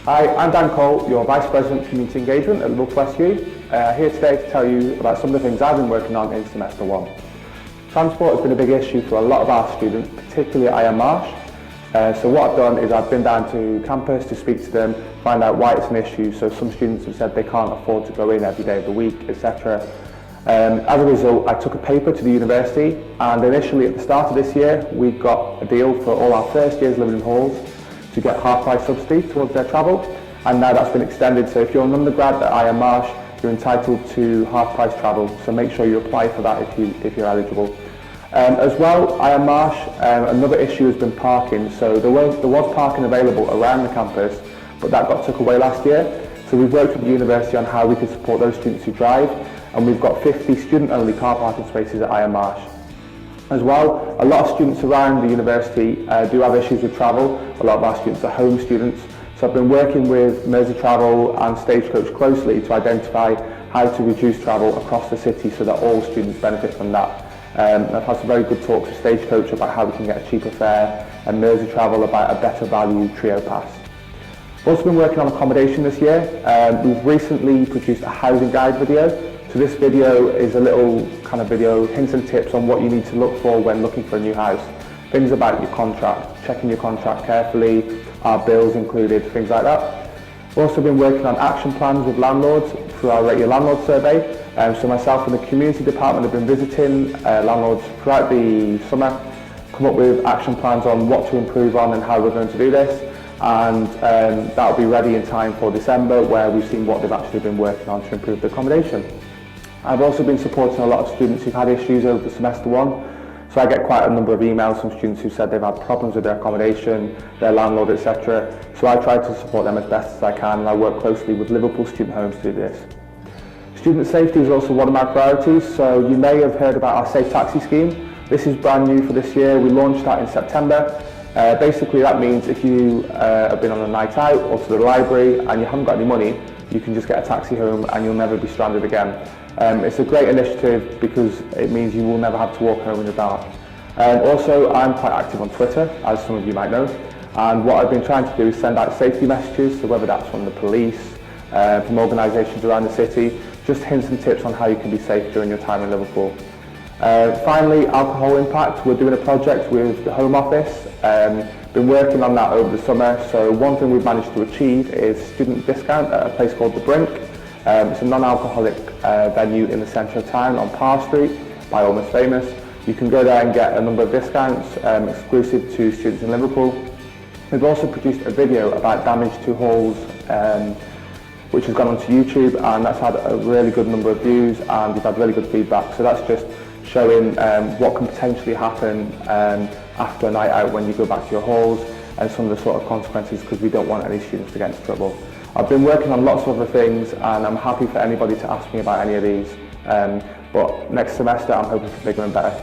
Hi, I'm Dan Cole, your Vice President of Community Engagement at LiverpoolSU. Here today to tell you about some of the things I've been working on in Semester 1. Transport has been a big issue for a lot of our students, particularly at Iron Marsh. So what I've done is I've been down to campus to speak to them, find out why it's an issue. So some students have said they can't afford to go in every day of the week, etc. As a result, I took a paper to the university, and initially at the start of this year, we got a deal for all our first years living in halls to get half-price subsidy towards their travel, and now that's been extended. So if you're an undergrad at Iron Marsh, you're entitled to half-price travel. So make sure you apply for that if you're eligible. As well, Iron Marsh, another issue has been parking. So there was parking available around the campus, but that got took away last year. So we've worked with the university on how we can support those students who drive, and we've got 50 student-only car parking spaces at Iron Marsh. As well, a lot of students around the university do have issues with travel. A lot of our students are home students. So I've been working with Mersey Travel and Stagecoach closely to identify how to reduce travel across the city so that all students benefit from that. I've had some very good talks with Stagecoach about how we can get a cheaper fare, and Mersey Travel about a better value trio pass. We've also been working on accommodation this year. We've recently produced a housing guide video. So this video is a little kind of video, hints and tips on what you need to look for when looking for a new house. Things about your contract, checking your contract carefully, our bills included, things like that. We've also been working on action plans with landlords through our Rate Your Landlord survey. So myself and the community department have been visiting landlords throughout the summer, come up with action plans on what to improve on and how we're going to do this. And that'll be ready in time for December, where we've seen what they've actually been working on to improve the accommodation. I've also been supporting a lot of students who've had issues over Semester 1. So I get quite a number of emails from students who said they've had problems with their accommodation, their landlord, etc. So I try to support them as best as I can, and I work closely with Liverpool Student Homes to do this. Student safety is also one of my priorities. So you may have heard about our Safe Taxi scheme. This is brand new for this year. We launched that in September. Basically that means if you have been on a night out or to the library and you haven't got any money, you can just get a taxi home and you'll never be stranded again. It's a great initiative because it means you will never have to walk home in the dark. Also, I'm quite active on Twitter, as some of you might know, and what I've been trying to do is send out safety messages, so whether that's from the police, from organisations around the city, just hints and tips on how you can be safe during your time in Liverpool. Finally, alcohol impact. We're doing a project with the Home Office. Been working on that over the summer. So one thing we've managed to achieve is student discount at a place called The Brink. It's a non-alcoholic venue in the centre of town on Parr Street by Almost Famous. You can go there and get a number of discounts exclusive to students in Liverpool. We've also produced a video about damage to halls which has gone onto YouTube, and that's had a really good number of views and we've had really good feedback. So that's just showing what can potentially happen after a night out when you go back to your halls, and some of the sort of consequences, because we don't want any students to get into trouble. I've been working on lots of other things, and I'm happy for anybody to ask me about any of these. But next semester I'm hoping for bigger and better.